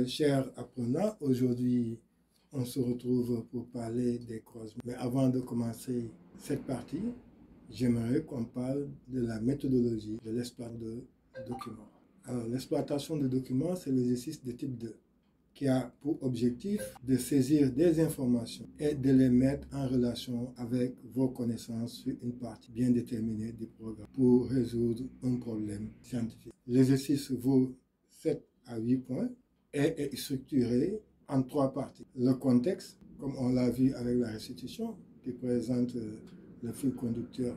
Chers apprenants, aujourd'hui on se retrouve pour parler des croisements. Mais avant de commencer cette partie, j'aimerais qu'on parle de la méthodologie de l'exploitation de documents. Alors, l'exploitation de documents, c'est l'exercice de type 2 qui a pour objectif de saisir des informations et de les mettre en relation avec vos connaissances sur une partie bien déterminée du programme pour résoudre un problème scientifique. L'exercice vaut 7 à 8 points et est structuré en 3 parties. Le contexte, comme on l'a vu avec la restitution, qui présente le fil conducteur.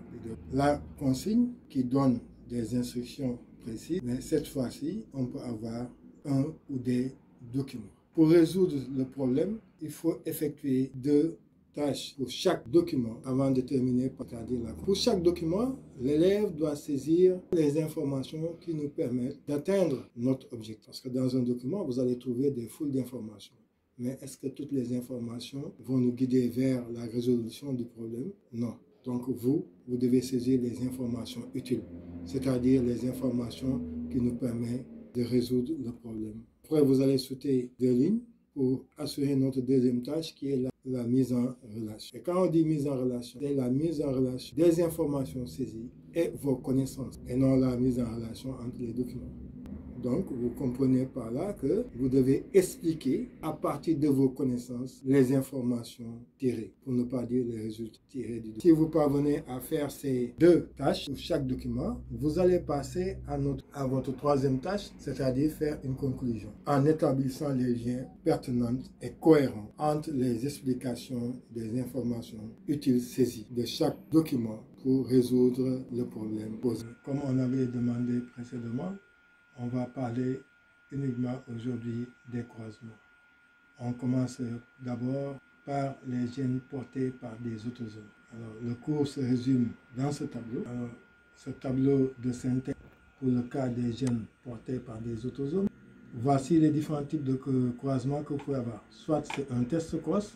La consigne qui donne des instructions précises, mais cette fois-ci, on peut avoir un ou des documents. Pour résoudre le problème, il faut effectuer 2 tâches pour chaque document avant de terminer par regarder la. Pour chaque document, l'élève doit saisir les informations qui nous permettent d'atteindre notre objectif. Parce que dans un document, vous allez trouver des foules d'informations. Mais est-ce que toutes les informations vont nous guider vers la résolution du problème? Non. Donc vous devez saisir les informations utiles, c'est-à-dire les informations qui nous permettent de résoudre le problème. Après, vous allez sauter 2 lignes pour assurer notre deuxième tâche qui est la mise en relation. Et quand on dit mise en relation, c'est la mise en relation des informations saisies et vos connaissances, et non la mise en relation entre les documents. Donc, vous comprenez par là que vous devez expliquer à partir de vos connaissances les informations tirées, pour ne pas dire les résultats tirés du document. Si vous parvenez à faire ces 2 tâches pour chaque document, vous allez passer à votre 3e tâche, c'est-à-dire faire une conclusion, en établissant les liens pertinents et cohérents entre les explications des informations utiles saisies de chaque document pour résoudre le problème posé. Comme on avait demandé précédemment, on va parler uniquement aujourd'hui des croisements. On commence d'abord par les gènes portés par des autosomes. Alors, le cours se résume dans ce tableau. Alors, ce tableau de synthèse pour le cas des gènes portés par des autosomes. Voici les différents types de croisements que vous pouvez avoir. Soit c'est un test cross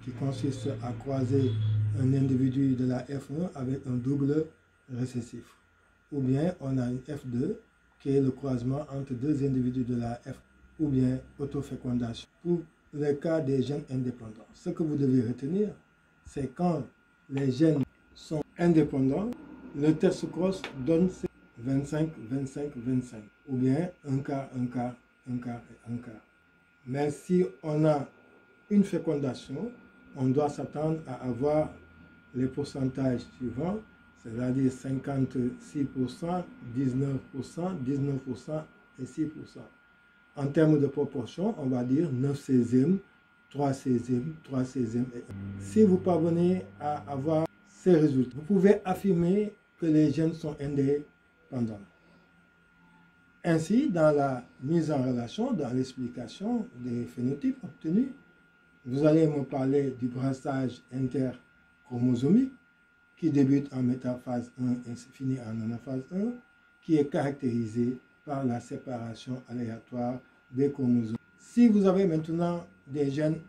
qui consiste à croiser un individu de la F1 avec un double récessif. Ou bien on a une F2 qui est le croisement entre 2 individus de la F, ou bien autofécondation. Pour le cas des gènes indépendants, ce que vous devez retenir, c'est quand les gènes sont indépendants, le test cross donne 25, 25, 25, ou bien un quart, un quart, un quart et un quart. Mais si on a une fécondation, on doit s'attendre à avoir les pourcentages suivants, c'est-à-dire 56%, 19%, 19% et 6%. En termes de proportion, on va dire 9 16e, 3 16e, 3 16e et 1. Si vous parvenez à avoir ces résultats, vous pouvez affirmer que les gènes sont indépendants. Ainsi, dans la mise en relation, dans l'explication des phénotypes obtenus, vous allez me parler du brassage interchromosomique qui débute en métaphase 1 et finit en anaphase 1, qui est caractérisé par la séparation aléatoire des chromosomes. Si vous avez maintenant des gènes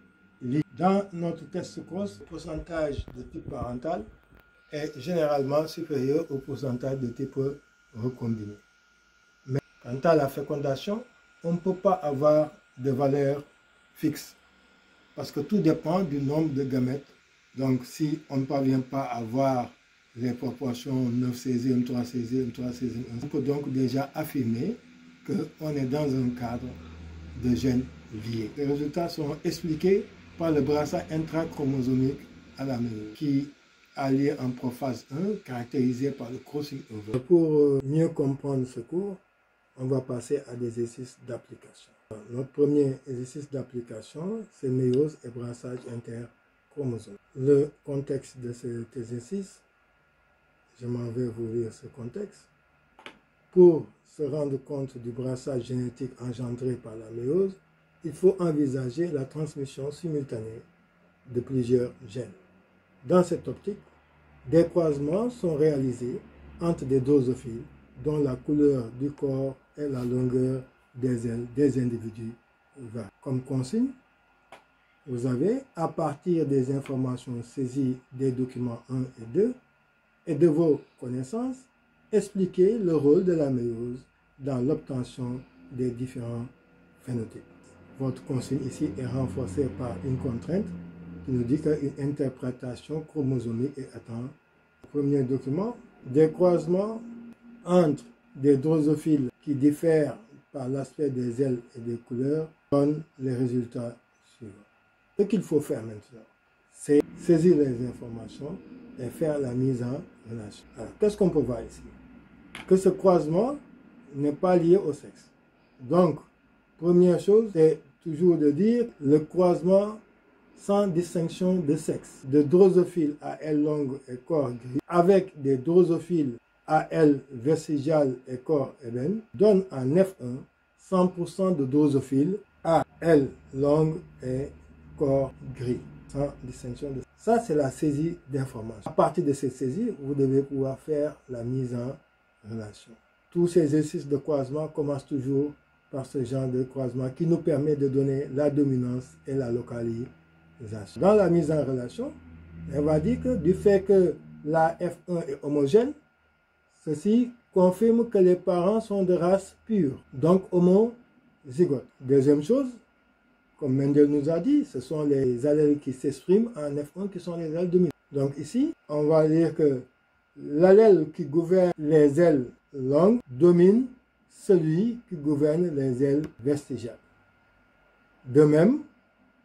libres, dans notre test cross, le pourcentage de type parental est généralement supérieur au pourcentage de type recombiné. Mais quant à la fécondation, on ne peut pas avoir de valeur fixe, parce que tout dépend du nombre de gamètes. Donc, si on ne parvient pas à avoir les proportions 9 16e, 3 16e, 3 16e, on peut donc déjà affirmer qu'on est dans un cadre de gènes liés. Les résultats seront expliqués par le brassage intrachromosomique à la méiose, qui a lieu en prophase 1, caractérisé par le crossing over. Pour mieux comprendre ce cours, on va passer à des exercices d'application. Notre premier exercice d'application, c'est méiose et brassage interchromosomique. Le contexte de cet exercice, je m'en vais vous lire ce contexte. Pour se rendre compte du brassage génétique engendré par la méiose, il faut envisager la transmission simultanée de plusieurs gènes. Dans cette optique, des croisements sont réalisés entre des drosophiles dont la couleur du corps et la longueur des ailes des individus varient. Comme consigne, vous avez, à partir des informations saisies des documents 1 et 2 et de vos connaissances, expliquer le rôle de la méiose dans l'obtention des différents phénotypes. votre consigne ici est renforcée par une contrainte qui nous dit qu'une interprétation chromosomique est attendue. Premier document, des croisements entre des drosophiles qui diffèrent par l'aspect des ailes et des couleurs donnent les résultats suivants. Ce qu'il faut faire maintenant, c'est saisir les informations et faire la mise en relation. Alors, qu'est-ce qu'on peut voir ici? Que ce croisement n'est pas lié au sexe. Donc, première chose, c'est toujours de dire le croisement sans distinction de sexe, de drosophiles à ailes longues et corps gris, avec des drosophiles à ailes vestigiales et corps ébène, donne en F1 100% de drosophiles à ailes longues et corps gris, sans distinction de sexe. Ça, c'est la saisie d'informations. À partir de cette saisie, vous devez pouvoir faire la mise en relation. Tous ces exercices de croisement commencent toujours par ce genre de croisement qui nous permet de donner la dominance et la localisation. Dans la mise en relation, on va dire que du fait que la F1 est homogène, ceci confirme que les parents sont de race pure, donc homozygote. Deuxième chose, comme Mendel nous a dit, ce sont les allèles qui s'expriment en F1 qui sont les allèles dominants. Donc ici, on va dire que l'allèle qui gouverne les ailes longues domine celui qui gouverne les ailes vestigiales. De même,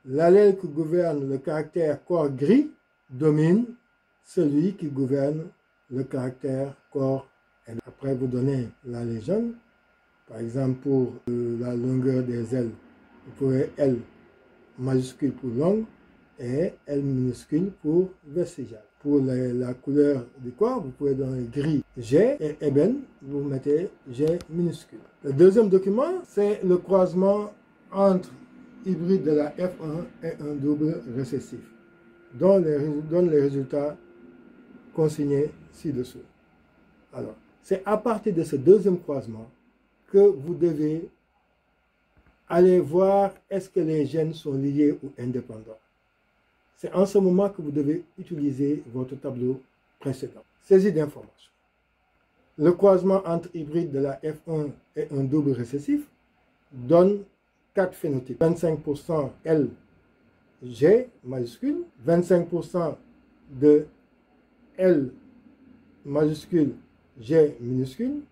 l'allèle qui gouverne le caractère corps gris domine celui qui gouverne le caractère corps. Et après, vous donnez la légende. Par exemple, pour la longueur des ailes, vous pouvez L majuscule pour longue et L minuscule pour vestigial. Pour la couleur du corps, vous pouvez donner gris G et ébène, vous mettez G minuscule. Le deuxième document, c'est le croisement entre hybride de la F1 et un double récessif, dont donne les résultats consignés ci-dessous. Alors, c'est à partir de ce deuxième croisement que vous devez aller voir est-ce que les gènes sont liés ou indépendants. C'est en ce moment que vous devez utiliser votre tableau précédent. Saisie d'informations. Le croisement entre hybride de la F1 et un double récessif donne 4 phénotypes. 25% L, G majuscule, 25% de L majuscule, G minuscule,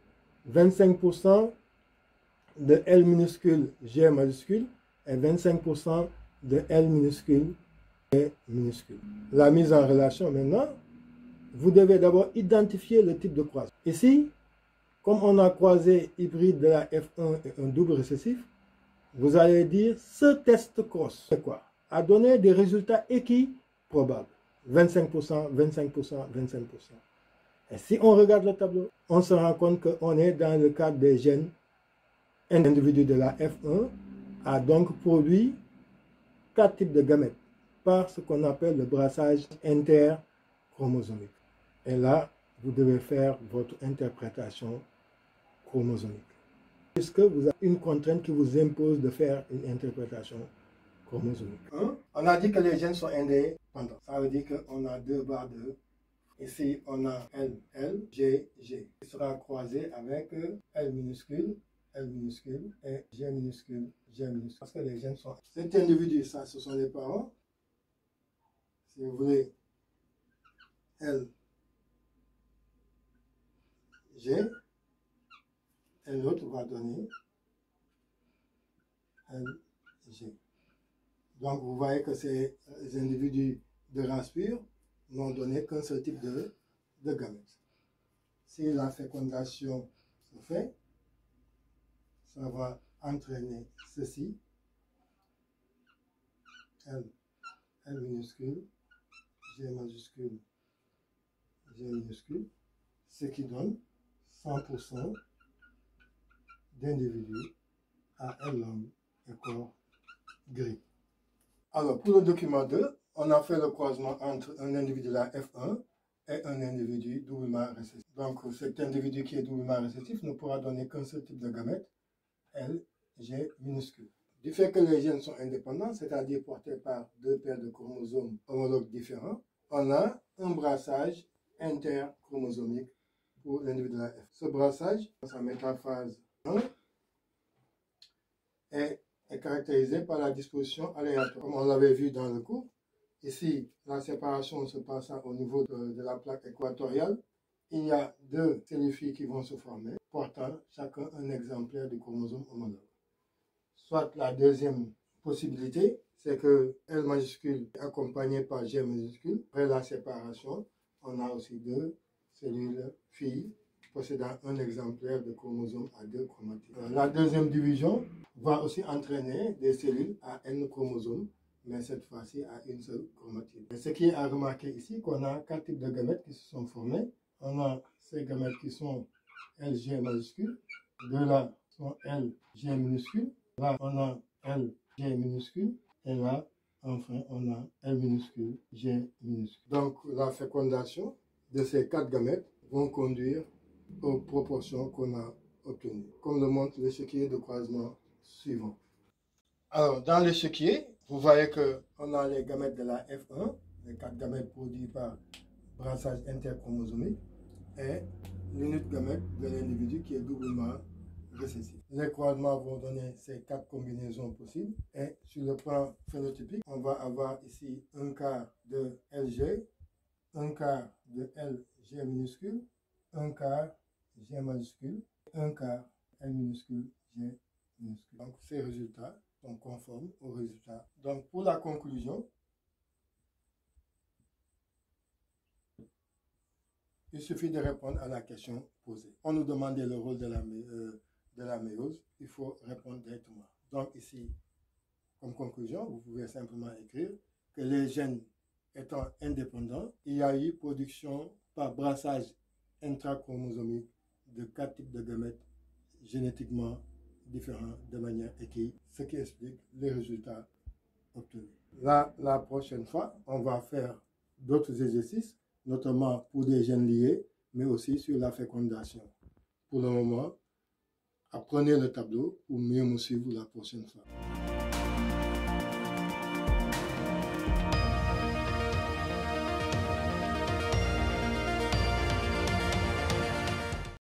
25% de L minuscule, G majuscule et 25% de L minuscule, G minuscule. La mise en relation maintenant, vous devez d'abord identifier le type de croisement. Ici, comme on a croisé hybride de la F1 et un double récessif, vous allez dire ce test cross, c'est quoi? A donné des résultats équiprobables. 25%, 25%, 25%. Et si on regarde le tableau, on se rend compte qu'on est dans le cadre des gènes. Un individu de la F1 a donc produit 4 types de gamètes par ce qu'on appelle le brassage interchromosomique. Et là, vous devez faire votre interprétation chromosomique. Puisque vous avez une contrainte qui vous impose de faire une interprétation chromosomique. On a dit que les gènes sont indépendants. Ça veut dire qu'on a deux barres de... Ici, on a L, L, G, G. Qui sera croisé avec L minuscule et G minuscule, G minuscule. Parce que les gènes sont... Cet individu, ça, ce sont les parents. Si vous voulez, L, G, et l'autre va donner L, G. Donc, vous voyez que ces individus de race pure n'ont donné qu'un seul type de gamètes. Si la fécondation se fait, ça va entraîner ceci, L minuscule, G majuscule, G minuscule, ce qui donne 100% d'individus à L longue et corps gris. Alors, pour le document 2, on a fait le croisement entre un individu de la F1 et un individu doublement récessif. Donc, cet individu qui est doublement récessif ne pourra donner qu'un seul type de gamète, L, G minuscule. Du fait que les gènes sont indépendants, c'est-à-dire portés par deux paires de chromosomes homologues différents, on a un brassage interchromosomique pour l'individu de la F. Ce brassage, sa métaphase 1, est est caractérisée par la disposition aléatoire, comme on l'avait vu dans le cours. Ici, la séparation se passe au niveau de la plaque équatoriale. Il y a deux cellules qui vont se former, portant chacun un exemplaire du chromosome homologue. Soit la deuxième possibilité, c'est que L majuscule est accompagné par G majuscule. Après la séparation, on a aussi deux cellules filles possédant un exemplaire de chromosome à deux chromatides. La deuxième division va aussi entraîner des cellules à N chromosomes, mais cette fois-ci à une seule chromatide. Et ce qui est à remarquer ici, qu'on a 4 types de gamètes qui se sont formés. On a ces gamètes qui sont LG majuscule, de là sont LG minuscule, là on a LG minuscule, et là enfin on a L minuscule, G minuscule. Donc la fécondation de ces 4 gamètes vont conduire aux proportions qu'on a obtenues, comme le montre l'échiquier de croisement suivant. Alors, dans l'échiquier, vous voyez qu'on a les gamètes de la F1, les 4 gamètes produits par brassage interchromosomique, et l'unité gamète de l'individu qui est doublement récessif. Les croisements vont donner ces 4 combinaisons possibles, et sur le plan phénotypique, on va avoir ici un quart de LG, un quart de LG minuscule, un quart G majuscule, un quart L minuscule, G minuscule. Donc, ces résultats sont conformes aux résultats. Donc, pour la conclusion, il suffit de répondre à la question posée. On nous demandait le rôle de la méiose, il faut répondre directement. Donc, ici, comme conclusion, vous pouvez simplement écrire que les gènes étant indépendants, il y a eu production par brassage intrachromosomique de 4 types de gamètes génétiquement différents de manière équilibrée, ce qui explique les résultats obtenus. Là, la prochaine fois, on va faire d'autres exercices, notamment pour des gènes liés, mais aussi sur la fécondation. Pour le moment, apprenez le tableau pour mieux me suivre la prochaine fois.